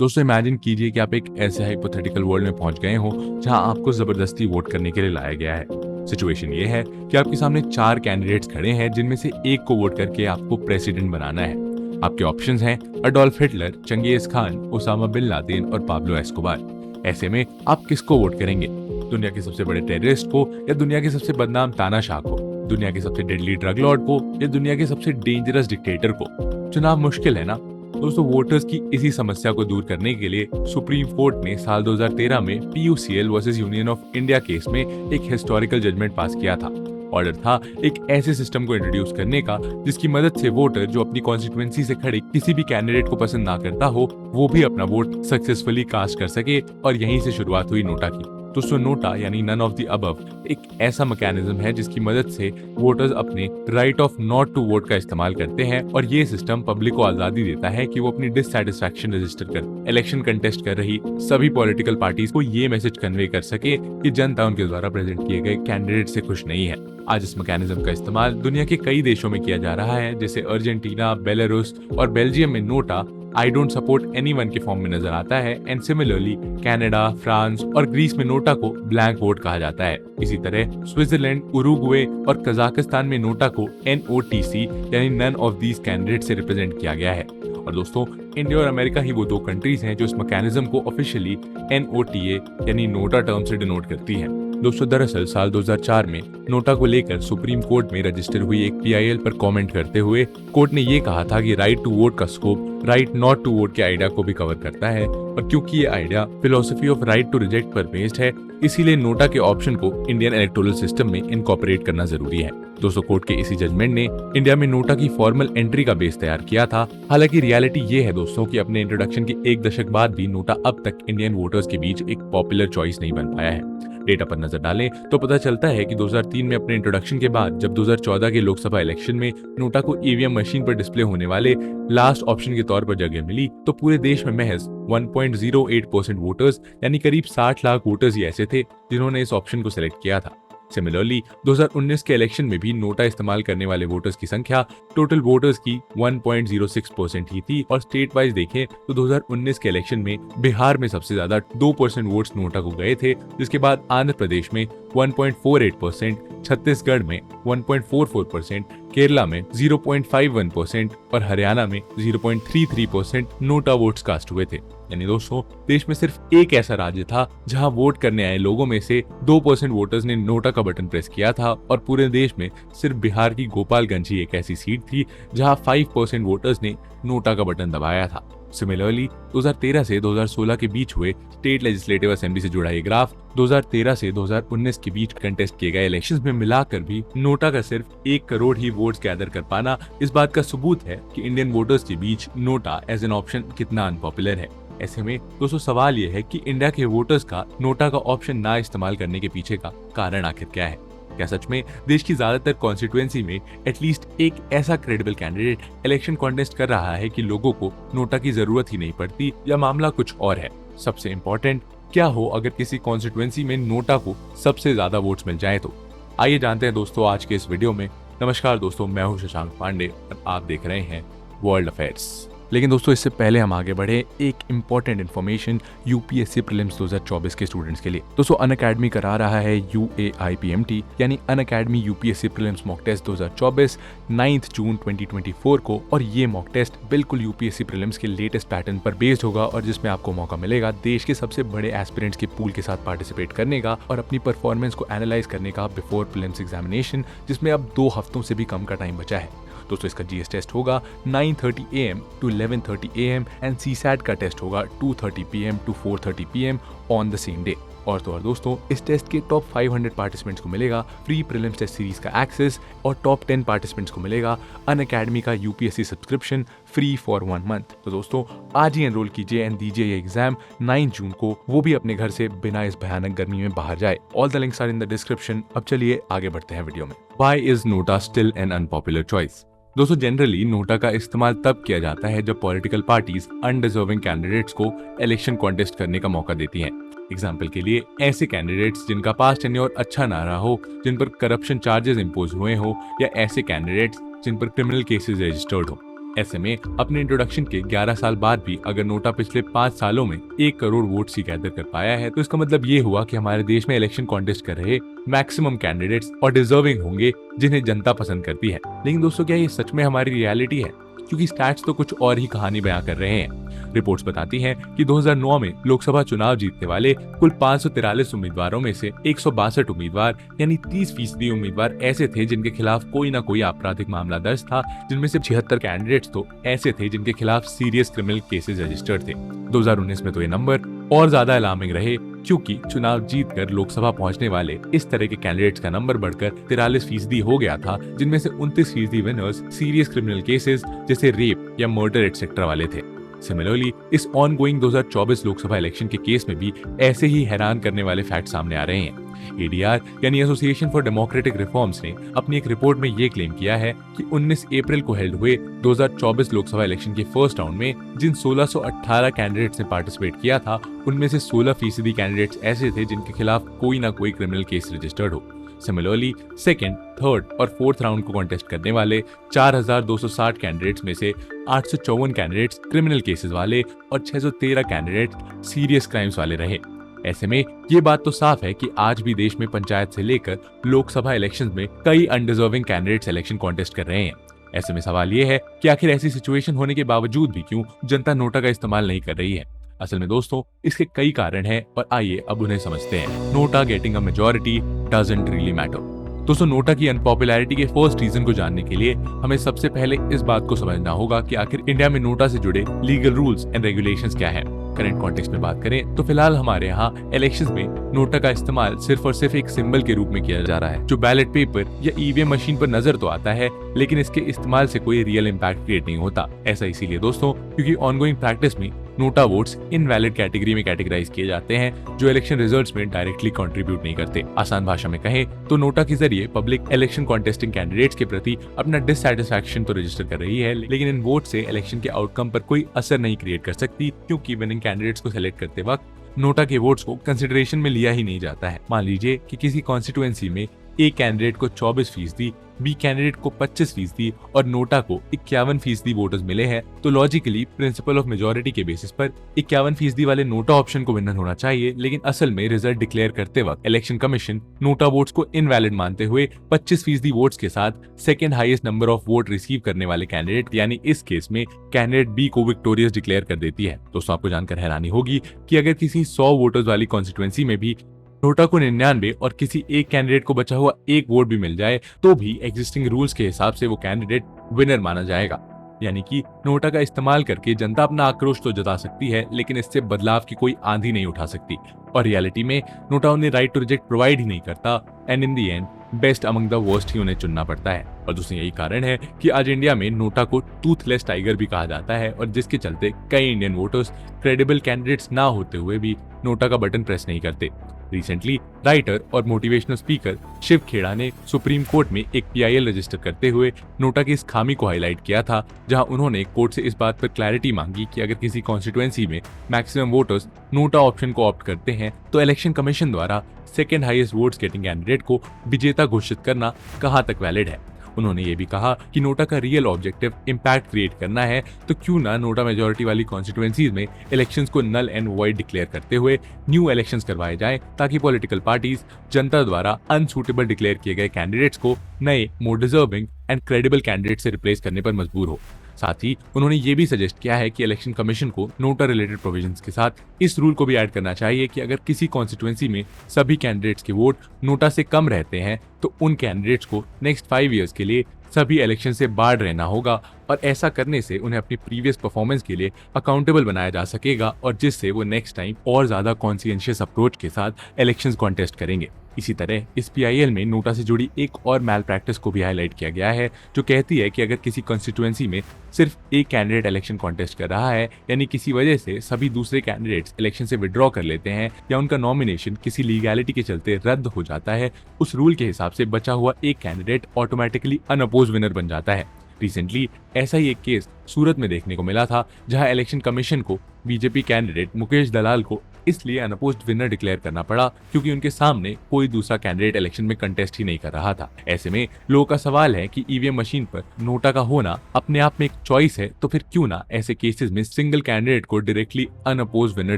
दोस्तों इमेजिन कीजिए कि आप एक ऐसे हाइपोथेटिकल वर्ल्ड में पहुंच गए हो जहां आपको जबरदस्ती वोट करने के लिए लाया गया है। सिचुएशन ये है कि आपके सामने 4 कैंडिडेट्स खड़े हैं जिनमें से एक को वोट करके आपको प्रेसिडेंट बनाना है। आपके ऑप्शंस हैं Adolf Hitler, Genghis Khan, Osama bin Laden और पाब्लो एस्कोबार। ऐसे में आप किसको वोट करेंगे? दुनिया के सबसे बड़े टेररिस्ट को या दुनिया के सबसे बदनाम तानाशाह को? दुनिया के सबसे डेडली ड्रग लॉर्ड को या दुनिया के सबसे डेंजरस डिक्टेटर को? चुनाव मुश्किल है ना दोस्तों। वोटर्स की इसी समस्या को दूर करने के लिए सुप्रीम कोर्ट ने साल 2013 में PUCL versus union of India case में एक हिस्टोरिकल जजमेंट पास किया था। ऑर्डर था एक ऐसे सिस्टम को इंट्रोड्यूस करने का जिसकी मदद से वोटर जो अपनी कॉन्स्टिट्यूएंसी से खड़े किसी भी कैंडिडेट को पसंद ना करता हो वो भी अपना वोट सक्सेसफुली कास्ट कर सके। और यहीं से शुरुआत हुई नोटा की। दोस्तों नोटा यानी नन ऑफ द अबव एक ऐसा मैकेनिज्म है जिसकी मदद से वोटर्स अपने right of not to vote का इस्तेमाल करते हैं और ये सिस्टम पब्लिक को आजादी देता है कि वो अपनी डिससैटिस्फैक्शन रजिस्टर कर इलेक्शन कंटेस्ट कर रही सभी पॉलिटिकल पार्टीज को ये मैसेज कन्वे कर सके कि जनता उनके द्वारा प्रेजेंट किए गए कैंडिडेट से खुश नहीं है। आज इस मैकेनिज्म का इस्तेमाल दुनिया के कई देशों में किया जा रहा है जैसे अर्जेंटीना, बेलारूस और बेल्जियम में NOTA I don't support anyone के फॉर्म में नजर आता है। एंड सिमिलरली कनाडा, फ्रांस और ग्रीस में नोटा को ब्लैंक वोट कहा जाता है। इसी तरह स्विट्जरलैंड, उरुग्वे और कजाकिस्तान में नोटा को NOTC यानी नन ऑफ दीज कैंडिडेट से रिप्रेजेंट किया गया है। और दोस्तों इंडिया और अमेरिका ही वो 2 कंट्रीज हैं जो इस मैकेनिज्म को ऑफिशियली NOTA यानी नोटा टर्म से डिनोट करती हैं। दोस्तों दरअसल साल 2004 में नोटा को लेकर सुप्रीम कोर्ट में रजिस्टर हुई एक PIL पर कमेंट करते हुए कोर्ट ने ये कहा था कि राइट टू वोट का scope right not to vote के आइडिया को भी कवर करता है। और क्योंकि ये idea philosophy of right to reject पर बेस्ड है इसीलिए नोटा के ऑप्शन को इंडियन इलेक्टोरल सिस्टम में इनकॉर्पोरेट करना जरूरी है। दोस्तों कोर्ट के इसी जजमेंट ने इंडिया में नोटा की फॉर्मल एंट्री का बेस तैयार किया था। हालांकि रियलिटी ये है दोस्तों कि अपने इंट्रोडक्शन के 1 दशक बाद भी नोटा अब तक इंडियन वोटर्स के बीच एक पॉपुलर चॉइस नहीं बन पाया है। डेटा पर नजर डालें तो पता चलता है कि 2003 में अपने इंट्रोडक्शन के बाद जब 2014 के लोकसभा इलेक्शन में नोटा को EVM मशीन पर डिस्प्ले होने वाले लास्ट ऑप्शन के तौर पर जगह मिली तो पूरे देश में महज 1.08% वोटर्स यानी करीब 60 लाख वोटर्स ही ऐसे थे जिन्होंने इस ऑप्शन को सिलेक्ट किया था। सिमिलरली 2019 के इलेक्शन में भी नोटा इस्तेमाल करने वाले वोटर्स की संख्या टोटल वोटर्स की 1.06% ही थी। और स्टेट वाइज देखें तो 2019 के इलेक्शन में बिहार में सबसे ज्यादा 2% वोट्स नोटा को गए थे, जिसके बाद आंध्र प्रदेश में 1.48%, छत्तीसगढ़ में 1.44%, केरला में 0.51% और हरियाणा में 0.33% नोटा वोट्स कास्ट हुए थे। यानी दोस्तों देश में सिर्फ एक ऐसा राज्य था जहां वोट करने आए लोगों में से 2% वोटर्स ने नोटा का बटन प्रेस किया था और पूरे देश में सिर्फ बिहार की गोपालगंज ही एक ऐसी सीट थी जहां 5% वोटर्स ने नोटा का बटन दबाया था। सिमिलरली 2013 से 2016 के बीच हुए स्टेट लेजिस्लेटिव असेंबली से जुड़ा ये ग्राफ 2013 से 2019 के बीच कंटेस्ट किए गए इलेक्शंस में मिलाकर भी नोटा का सिर्फ 1 करोड़ ही वोट्स गैदर कर पाना इस बात का सबूत है कि इंडियन वोटर्स के बीच नोटा एज एन ऑप्शन कितना अनपॉपुलर है। ऐसे में दोस्तों सवाल यह है कि इंडिया के वोटर्स का नोटा का ऑप्शन ना इस्तेमाल करने के पीछे का कारण आखिर क्या है? क्या सच में देश की ज्यादातर कॉन्स्टिट्यूएंसी में एटलीस्ट एक ऐसा क्रेडिबल कैंडिडेट इलेक्शन कॉन्टेस्ट कर रहा है कि लोगों को नोटा की जरूरत ही नहीं पड़ती, या मामला कुछ और है? सबसे इम्पोर्टेंट, क्या हो अगर किसी कॉन्स्टिट्यूएंसी में नोटा को सबसे ज्यादा वोट्स मिल जाए तो? आइए जानते हैं दोस्तों आज के इस वीडियो में। नमस्कार दोस्तों, मैं हूं शशांक पांडे और आप देख रहे हैं वर्ल्ड अफेयर्स। लेकिन दोस्तों इससे पहले हम आगे बढ़े, एक इंपॉर्टेंट इन्फॉर्मेशन यूपीएससी प्रीलिम्स 2024 के स्टूडेंट्स के लिए। दोस्तों अनअकैडमी करा रहा है UAIPMT यानी Unacademy UPSC prelims mock test 2024 9 जून 2024 को। और ये मॉक टेस्ट बिल्कुल यूपीएससी प्रीलिम्स के लेटेस्ट पैटर्न पर बेस्ड होगा और जिसमें आपको मौका मिलेगा देश के सबसे बड़े एस्पिरेंट्स के पूल के साथ पार्टिसिपेट करने का और अपनी परफॉर्मेंस को एनालाइज करने का बिफोर प्रीलिम्स एग्जामिनेशन, जिसमें अब 2 हफ्तों से भी कम का टाइम बचा है। दोस्तों इसका GS टेस्ट होगा 9:30 AM to 11:30 AM and CSAT का टेस्ट होगा 2:30 PM to 4:30 PM on the same day. और तो और दोस्तों इस टेस्ट के टॉप 500 पार्टिसिपेंट्स को मिलेगा फ्री प्रीलिम्स टेस्ट सीरीज का एक्सेस और टॉप 10 पार्टिसिपेंट्स को मिलेगा अनअकैडमी का UPSC subscription free for 1 month. तो दोस्तों आज ही एनरोल कीजिए एंड दीजिए ये एग्जाम 9 जून को, वो भी अपने घर से बिना इस भयानक गर्मी में बाहर जाए। All the links are in the description. अब चलिए आगे बढ़ते हैं वीडियो में। Why is NOTA still an unpopular choice? दोस्तों जनरली नोटा का इस्तेमाल तब किया जाता है जब पॉलिटिकल पार्टीज अनडिजर्विंग कैंडिडेट्स को इलेक्शन कॉन्टेस्ट करने का मौका देती हैं। एग्जाम्पल के लिए ऐसे कैंडिडेट्स जिनका पास्ट टेन्योर अच्छा ना रहा हो, जिन पर करप्शन चार्जेस इंपोज हुए हो, या ऐसे कैंडिडेट्स जिन पर क्रिमिनल केसेस रजिस्टर्ड हो। ऐसे में अपने इंट्रोडक्शन के 11 साल बाद भी अगर नोटा पिछले 5 सालों में 1 करोड़ वोट्स ही गैदर कर पाया है, तो इसका मतलब ये हुआ कि हमारे देश में इलेक्शन कॉन्टेस्ट कर रहे मैक्सिमम कैंडिडेट्स और डिजर्विंग होंगे जिन्हें जनता पसंद करती है। लेकिन दोस्तों, क्या ये सच में हमारी रियलिटी है? क्योंकि स्टैट्स तो कुछ और ही कहानी बयां कर रहे हैं। रिपोर्ट्स बताती हैं कि 2009 में लोकसभा चुनाव जीतने वाले कुल 543 उम्मीदवारों में से 162 उम्मीदवार यानी 30% उम्मीदवार ऐसे थे जिनके खिलाफ कोई ना कोई आपराधिक मामला दर्ज था, जिनमें से 76 कैंडिडेट्स तो ऐसे थे जिनके खिलाफ सीरियस क्रिमिनल केसेस रजिस्टर्ड थे। 2019 में तो ये नंबर और ज्यादा अलार्मिंग रहे, क्योंकि चुनाव जीतकर लोकसभा पहुंचने वाले इस तरह के कैंडिडेट्स का नंबर बढ़कर 43% हो गया था, जिनमें से 29% विनर्स सीरियस क्रिमिनल केसेस जैसे रेप या मर्डर एटसेट्रा वाले थे। सिमिलरली इस ऑनगोइंग 2024 लोकसभा इलेक्शन के केस में भी ऐसे ही हैरान करने वाले फैक्ट सामने आ रहे हैं। एडीआर यानी एसोसिएशन फॉर डेमोक्रेटिक रिफॉर्म्स ने अपनी एक रिपोर्ट में ये क्लेम किया है कि 19 अप्रैल को हेल्ड हुए 2024 लोकसभा इलेक्शन के फर्स्ट राउंड में जिन 1618 कैंडिडेट्स ने पार्टिसिपेट किया था, उनमें से 16% कैंडिडेट्स ऐसे थे जिनके खिलाफ कोई ना कोई क्रिमिनल केस रजिस्टर्ड हो। सिमिलरली सेकेंड, थर्ड और फोर्थ राउंड को कॉन्टेस्ट करने वाले 4260 कैंडिडेट्स में से 854 कैंडिडेट्स क्रिमिनल केसेस वाले और 613 कैंडिडेट्स सीरियस क्राइम्स वाले रहे। ऐसे में ये बात तो साफ है कि आज भी देश में पंचायत से लेकर लोकसभा इलेक्शंस में कई अनडिजर्विंग कैंडिडेट्स इलेक्शन कॉन्टेस्ट कर रहे हैं। ऐसे में सवाल ये है कि आखिर ऐसी सिचुएशन होने के बावजूद भी क्यों जनता नोटा का इस्तेमाल नहीं कर रही है। असल में दोस्तों, इसके कई कारण हैं और आइए अब उन्हें समझते हैं। NOTA getting a majority doesn't really matter. दोस्तों, नोटा की अनपॉपुलैरिटी के फर्स्ट रीजन को जानने के लिए हमें सबसे पहले इस बात को समझना होगा कि आखिर इंडिया में नोटा से जुड़े लीगल रूल्स एंड रेगुलेशंस क्या हैं। करंट कॉन्टेक्स्ट में बात करें तो फिलहाल हमारे यहाँ इलेक्शंस में नोटा का इस्तेमाल सिर्फ और सिर्फ एक सिंबल के रूप में किया जा रहा है, जो बैलेट पेपर या ईवीएम मशीन पर नजर तो आता है, लेकिन इसके इस्तेमाल से कोई रियल इम्पैक्ट क्रिएट नहीं होता। ऐसा इसीलिए दोस्तों क्योंकि ऑनगोइंग प्रैक्टिस में नोटा वोट्स इनवैलिड कैटेगरी में कैटेगराइज किए जाते हैं, जो इलेक्शन रिजल्ट्स में डायरेक्टली कंट्रीब्यूट नहीं करते। आसान भाषा में कहें तो नोटा के जरिए पब्लिक इलेक्शन कॉन्टेस्टिंग कैंडिडेट्स के प्रति अपना डिससैटिस्फैक्शन तो रजिस्टर कर रही है, लेकिन इन वोट से इलेक्शन के आउटकम पर कोई असर नहीं क्रिएट कर सकती, क्योंकि विनिंग कैंडिडेट्स को सेलेक्ट करते वक्त नोटा के वोट्स को कंसिडरेशन में लिया ही नहीं जाता है। मान लीजिए कि किसी कॉन्स्टिट्यूएंसी में ए कैंडिडेट को 24%, बी कैंडिडेट को 25% और नोटा को 51% वोटर्स मिले हैं, तो लॉजिकली प्रिंसिपल ऑफ मेजॉरिटी के बेसिस पर 51% वाले नोटा ऑप्शन को विनर होना चाहिए। लेकिन असल में रिजल्ट डिक्लेयर करते वक्त इलेक्शन कमीशन नोटा वोट्स को इनवैलिड मानते हुए 25% वोट्स के साथ second highest number of vote receive करने वाले कैंडिडेट यानी इस केस में कैंडिडेट बी को विक्टोरियस डिक्लेयर कर देती है। दोस्तों, आपको जानकर हैरानी होगी कि अगर किसी 100 वोटर्स वाली कॉन्स्टिट्यूएंसी में भी नोटा को 99 और किसी एक कैंडिडेट को बचा हुआ एक वोट भी मिल जाए, तो भी एग्जिस्टिंग रूल्स के हिसाब से वो कैंडिडेट विनर माना जाएगा। यानी कि नोटा का इस्तेमाल करके जनता अपना आक्रोश तो जता सकती है, लेकिन इससे बदलाव की कोई आंधी नहीं उठा सकती। और रियलिटी में नोटा उन्हें राइट टू रिजेक्ट प्रोवाइड ही नहीं करता and in the end best among the worst ही उन्हें चुनना पड़ता है। और दूसरी यही कारण है कि आज इंडिया में नोटा को टूथलेस टाइगर भी कहा जाता है, और जिसके चलते कई इंडियन वोटर्स क्रेडिबल कैंडिडेट्स ना होते हुए भी नोटा का बटन प्रेस नहीं करते। रिसेंटली राइटर और मोटिवेशनल स्पीकर शिव खेड़ा ने सुप्रीम कोर्ट में एक PIL रजिस्टर करते हुए नोटा की इस खामी को हाईलाइट किया था, जहां उन्होंने कोर्ट से इस बात पर क्लैरिटी मांगी कि अगर किसी कॉन्स्टिट्यूएंसी में मैक्सिमम वोटर्स नोटा ऑप्शन को ऑप्ट करते हैं, तो इलेक्शन कमीशन द्वारा second highest votes getting candidate को विजेता घोषित करना कहां तक वैलिड है। उन्होंने ये भी कहा कि नोटा का रियल ऑब्जेक्टिव इम्पैक्ट क्रिएट करना है, तो क्यों ना नोटा मेजॉरिटी वाली कॉन्स्टिट्यूएंसीज में इलेक्शंस को नल एंड वॉइड डिक्लेयर करते हुए न्यू इलेक्शंस करवाए जाएं, ताकि पॉलिटिकल पार्टीज जनता द्वारा अनसूटेबल डिक्लेयर किए गए कैंडिडेट्स को नए मोर डिजर्विंग एंड क्रेडिबल कैंडिडेट से रिप्लेस करने पर मजबूर हो। साथ ही उन्होंने ये भी सजेस्ट किया है कि इलेक्शन कमीशन को नोटा रिलेटेड प्रोविजंस के साथ इस रूल को भी ऐड करना चाहिए कि अगर किसी कॉन्स्टिट्यूएंसी में सभी कैंडिडेट्स के वोट नोटा से कम रहते हैं, तो उन कैंडिडेट्स को नेक्स्ट 5 इयर्स के लिए सभी इलेक्शन से बाहर रहना होगा, और ऐसा करने से उन्हें अपनी प्रीवियस परफॉर्मेंस के लिए अकाउंटेबल बनाया जा सकेगा, और जिससे वो नेक्स्ट टाइम और ज्यादा कॉन्शियंशियस अप्रोच के साथ इलेक्शंस कॉन्टेस्ट करेंगे। इसी तरह इस PIL में नोटा से जुड़ी एक और मैल प्रैक्टिस को भी हाईलाइट किया गया है, जो कहती है कि अगर किसी कॉन्स्टिट्यूएंसी में सिर्फ एक कैंडिडेट इलेक्शन कॉन्टेस्ट कर रहा है, यानी किसी वजह से सभी दूसरे कैंडिडेट्स इलेक्शन से विड्रॉ कर लेते हैं या उनका नॉमिनेशन किसी लीगैलिटी के चलते रद्द हो जाता है, उस रूल के हिसाब से बचा हुआ एक कैंडिडेट ऑटोमेटिकली अनअपोज विनर बन जाता है। रिसेंटली ऐसा ही एक केस सूरत में देखने को मिला था, जहां इलेक्शन कमीशन को बीजेपी कैंडिडेट मुकेश दलाल को इसलिए अनअपोज्ड विनर डिक्लेयर करना पड़ा क्योंकि उनके सामने कोई दूसरा कैंडिडेट इलेक्शन में कंटेस्ट ही नहीं कर रहा था। ऐसे में लोगों का सवाल है कि ईवीएम मशीन पर नोटा का होना अपने आप में एक चॉइस है, तो फिर क्यों ना ऐसे केसेस में सिंगल कैंडिडेट को डायरेक्टली अनअपोज्ड विनर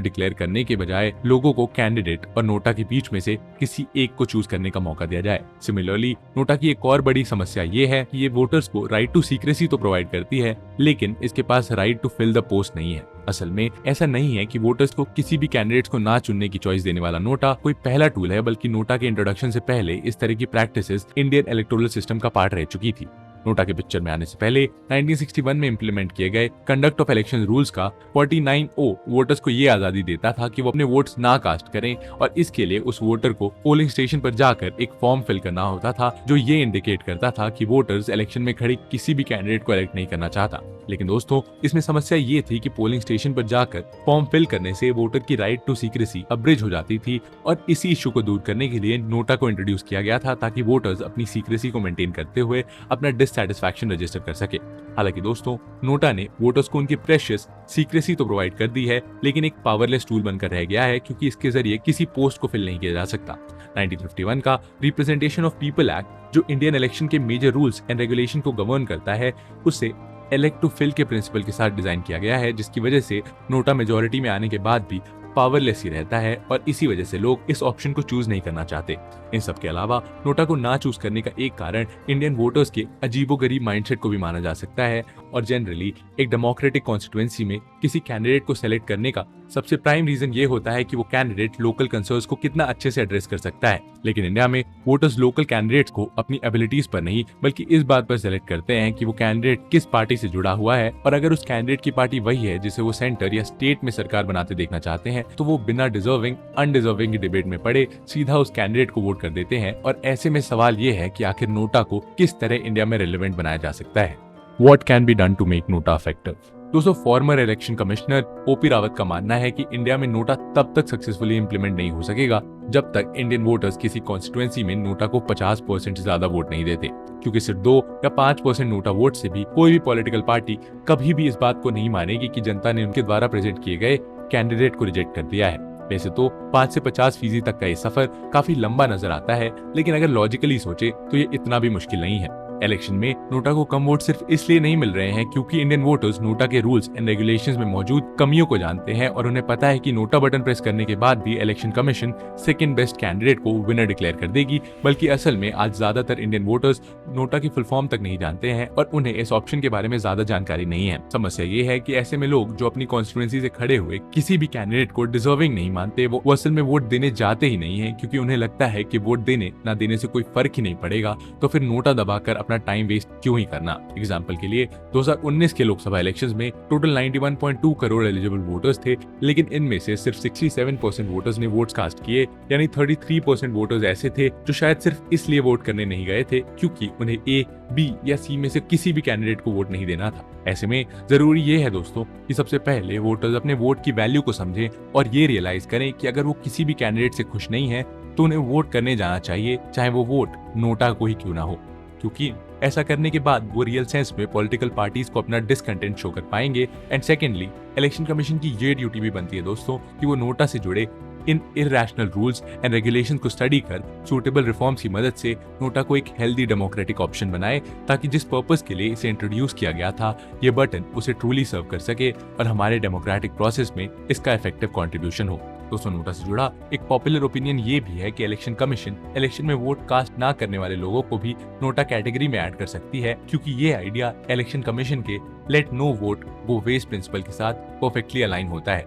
डिक्लेयर करने के बजाय लोगों को कैंडिडेट और नोटा के बीच में से किसी एक को चूज करने का मौका दिया जाए। सिमिलरली नोटा की एक और बड़ी समस्या ये है कि ये वोटर्स को राइट टू सीक्रेसी तो प्रोवाइड करती है, लेकिन इसके पास right to fill the post नहीं है। असल में ऐसा नहीं है कि वोटर्स को किसी भी कैंडिडेट्स को ना चुनने की चॉइस देने वाला नोटा कोई पहला टूल है, बल्कि नोटा के इंट्रोडक्शन से पहले इस तरह की प्रैक्टिसेस इंडियन इलेक्टोरल सिस्टम का पार्ट रह चुकी थी। नोटा के पिक्चर में आने से पहले 1961 में इंप्लीमेंट किए गए कंडक्ट ऑफ इलेक्शन रूल्स का 49O वोटर्स को ये आजादी देता था कि वो अपने वोट्स ना कास्ट करें, और इसके लिए उस वोटर को पोलिंग स्टेशन पर जाकर एक फॉर्म फिल करना होता था जो ये इंडिकेट करता था कि वोटर्स इलेक्शन में खड़े किसी भी कैंडिडेट को इलेक्ट नहीं करना चाहता। लेकिन दोस्तों, इसमें समस्या ये थी कि पोलिंग स्टेशन पर जाकर फॉर्म फिल करने से वोटर की राइट टू सीक्रेसी अब्रिज हो जाती थी, और इसी इशू को दूर करने के लिए नोटा को इंट्रोड्यूस किया गया था ताकि वोटर्स अपनी सीक्रेसी को मेंटेन करते हुए अपना डिससैटिस्फैक्शन रजिस्टर कर सके। हालांकि दोस्तों, नोटा ने वोटर्स को उनकी प्रेशियस सीक्रेसी तो प्रोवाइड कर दी है, लेकिन एक पावरलेस टूल बनकर रह गया है क्योंकि इसके जरिए किसी पोस्ट को फिल नहीं किया जा सकता। 1951 का रिप्रेजेंटेशन ऑफ पीपल एक्ट, जो इंडियन इलेक्शन के मेजर रूल्स एंड रेगुलेशन को गवर्न करता है, उससे इलेक्ट टू फिल के प्रिंसिपल के साथ डिजाइन किया गया है, जिसकी वजह से नोटा मेजोरिटी में आने के बाद भी पावरलेस ही रहता है, और इसी वजह से लोग इस ऑप्शन को चूज नहीं करना चाहते। इन सब के अलावा नोटा को ना चूज करने का एक कारण इंडियन वोटर्स के अजीबोगरीब माइंडसेट को भी माना जा सकता है, और जनरली एक डेमोक्रेटिक कॉन्स्टिट्यूएंसी में किसी कैंडिडेट को सेलेक्ट करने का सबसे प्राइम रीजन ये होता है कि वो कैंडिडेट लोकल कंसर्न्स को कितना अच्छे से एड्रेस कर सकता है। लेकिन इंडिया में वोटर्स लोकल कैंडिडेट्स को अपनी एबिलिटीज पर नहीं, बल्कि इस बात पर सेलेक्ट करते हैं कि वो कैंडिडेट किस पार्टी से जुड़ा हुआ है, और अगर उस कैंडिडेट की पार्टी वही है जिसे वो सेंटर या स्टेट में सरकार बनाते देखना चाहते हैं, तो वो बिना डिजर्विंग अनडिजर्विंग की डिबेट में पड़े सीधा उस कैंडिडेट को वोट कर देते हैं। और ऐसे में सवाल ये है कि आखिर नोटा को किस तरह इंडिया में रिलेवेंट बनाया जा सकता है। What can be done to make NOTA effective? दोस्तों, farmer election commissioner OP Rawat का मानना है कि इंडिया में नोटा तब तक सक्सेसफुली इंप्लीमेंट नहीं हो सकेगा जब तक इंडियन वोटर्स किसी कॉन्स्टिट्यूएंसी में नोटा को 50% से ज्यादा वोट नहीं देते, क्योंकि सिर्फ 2 या 5% नोटा वोट से भी कोई भी पॉलिटिकल पार्टी कभी भी इस बात को नहीं मानेगी कि जनता ने उनके द्वारा प्रेजेंट किए गए कैंडिडेट को रिजेक्ट कर दिया है। वैसे तो 5 से 50% तक का ये सफर काफी लंबा नजर आता है, लेकिन अगर लॉजिकली सोचे तो ये इतना भी मुश्किल नहीं है। इलेक्शन में नोटा को कम वोट सिर्फ इसलिए नहीं मिल रहे हैं क्योंकि इंडियन वोटर्स नोटा के रूल्स एंड रेगुलेशंस में मौजूद कमियों को जानते हैं, और उन्हें पता है कि नोटा बटन प्रेस करने के बाद भी election commission second best candidate को विनर डिक्लेयर कर देगी। बल्कि असल में आज ज्यादातर इंडियन वोटर्स नोटा की फुल फॉर्म तक नहीं जानते हैं, और उन्हें इस ऑप्शन के बारे में ज्यादा जानकारी नहीं है। समस्या ये है कि ऐसे में लोग जो अपनी कॉन्स्टिट्यूएंसी से खड़े हुए किसी भी कैंडिडेट को डिजर्विंग नहीं मानते, वो असल में वोट देने जाते ही नहीं है, क्योंकि उन्हें लगता है कि वोट देने ना देने से कोई फर्क ही नहीं पड़ेगा, तो फिर नोटा दबाकर अपना टाइम वेस्ट क्यों ही करना। एग्जाम्पल के लिए 2019 के लोकसभा इलेक्शंस में टोटल 91.2 करोड़ एलिजिबल वोटर्स थे, लेकिन इनमें से सिर्फ 67% वोटर्स ने वोट्स कास्ट किए, यानी 33% वोटर्स ऐसे थे जो शायद सिर्फ इसलिए वोट करने नहीं गए थे क्योंकि उन्हें ए, बी या सी में से किसी भी कैंडिडेट को वोट नहीं देना था। ऐसे में जरूरी ये है दोस्तों कि सबसे पहले वोटर्स अपने वोट की वैल्यू को समझें और ये रियलाइज करें कि अगर वो किसी भी कैंडिडेट से खुश नहीं है तो उन्हें वोट करने जाना चाहिए, चाहे वो वोट नोटा को ही क्यों ना हो, क्योंकि ऐसा करने के बाद वो रियल सेंस में पॉलिटिकल पार्टीज को अपना डिसकंटेंट शो कर पाएंगे। एंड सेकेंडली, इलेक्शन कमीशन की ये ड्यूटी भी बनती है दोस्तों कि वो नोटा से जुड़े इन इरैशनल रूल्स एंड रेगुलेशन को स्टडी कर सूटेबल रिफॉर्म्स की मदद से नोटा को एक हेल्दी डेमोक्रेटिक ऑप्शन बनाए, ताकि जिस पर्पस के लिए इसे इंट्रोड्यूस किया गया था ये बटन उसे ट्रूली सर्व कर सके और हमारे डेमोक्रेटिक प्रोसेस में इसका इफेक्टिव कंट्रीब्यूशन हो। दोस्तों, नोटा से जुड़ा एक पॉपुलर ओपिनियन ये भी है कि इलेक्शन कमीशन इलेक्शन में वोट कास्ट ना करने वाले लोगों को भी नोटा कैटेगरी में ऐड कर सकती है, क्योंकि ये आइडिया इलेक्शन कमीशन के लेट नो वोट गो वेस्ट प्रिंसिपल के साथ परफेक्टली अलाइन होता है।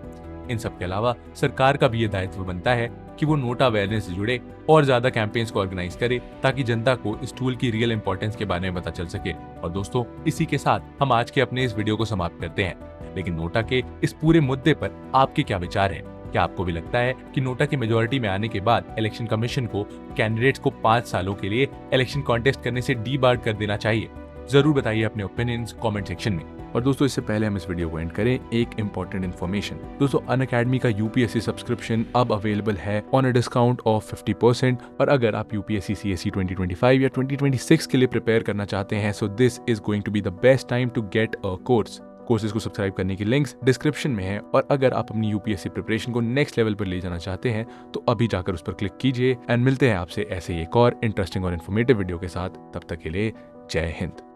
इन सब के अलावा सरकार का भी ये दायित्व बनता है कि वो नोटा अवेयरनेस से जुड़े और ज्यादा कैंपेन्स को ऑर्गेनाइज करे, ताकि जनता को इस टूल की रियल इंपॉर्टेंस के बारे में पता चल सके। और दोस्तों, इसी के साथ हम आज के अपने इस वीडियो को समाप्त करते हैं। लेकिन नोटा के इस पूरे मुद्दे पर आपके क्या विचार हैं? क्या आपको भी लगता है कि नोटा की मेजोरिटी में आने के बाद इलेक्शन कमीशन को कैंडिडेट्स को 5 सालों के लिए इलेक्शन कॉन्टेस्ट करने से डीबार्ड कर देना चाहिए? जरूर बताइए अपने ओपिनियंस कमेंट सेक्शन में। और दोस्तों, इससे पहले हम इस वीडियो को एंड करें, एक इंपॉर्टेंट इन्फॉर्मेशन। दोस्तों, अनअकैडमी का यूपीएससी सब्सक्रिप्शन अब अवेलेबल है ऑन अ डिस्काउंट ऑफ 50%। और अगर आप यूपीएससी सीएसई 2025 या 2026 के लिए प्रिपेयर करना चाहते हैं, so this is going to be the best time to get a course. Courses को सब्सक्राइब करने की लिंक्स डिस्क्रिप्शन में है, और अगर आप अपनी यूपीएससी प्रिपरेशन को नेक्स्ट लेवल पर ले जाना चाहते हैं तो अभी जाकर उस पर क्लिक कीजिए। एंड मिलते हैं आपसे ऐसे ही एक और इंटरेस्टिंग और इन्फॉर्मेटिव वीडियो के साथ। तब तक के लिए जय हिंद।